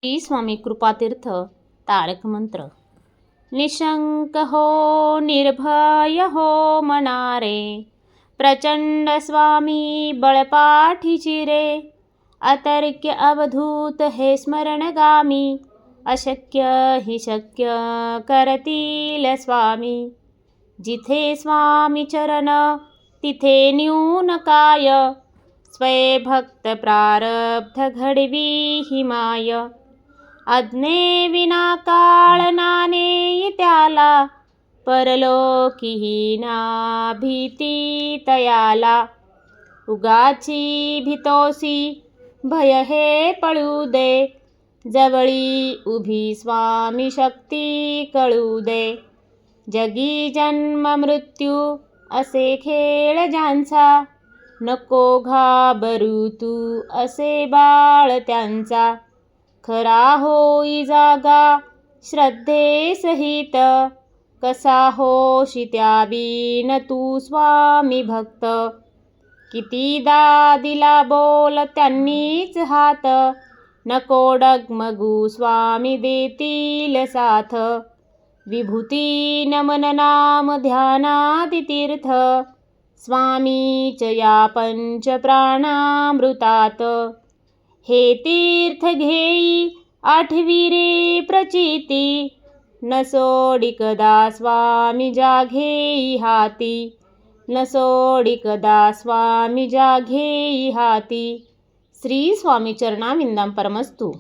श्री स्वामी कृपातीर्थ तारक मंत्र। निशंक हो निर्भय हो मनारे, प्रचंड स्वामी बळपाठीची रे। अतर्क्य अवधूत हे स्मरणगामी, अशक्य हि शक्य करतील स्वामी। जिथे स्वामी चरण तिथे न्यून काय, स्वय भक्त प्रारब्ध घडवी ही माय। आज्ञे विना काळ नाने त्याला, परलोकीही ना भीती तयाला। उगाची भीतोसी भय हे पळू दे, जवळी उभी स्वामी शक्ती कळू दे। जगी जन्म मृत्यू असे खेळ ज्यांचा, नको घाबरू तू असे बाळ त्यांचा। खरा होई जागा श्रद्धे सहित, कसा होशी त्या बिन तू स्वामी भक्त। कितीदा दिला बोल त्यांनीच हात, नको डगमगू स्वामी देतील साथ। विभूती नमन नाम ध्यानादि तीर्थ, स्वामीच या पंच प्राणामृतात। हे तीर्थ घेई आठवी रे प्रचिती, न सोडी कदा स्वामी जाघेई हाती। न सोडी कदा स्वामी जाघेई हाती। श्री स्वामी चरणाविंदाम परमस्तु।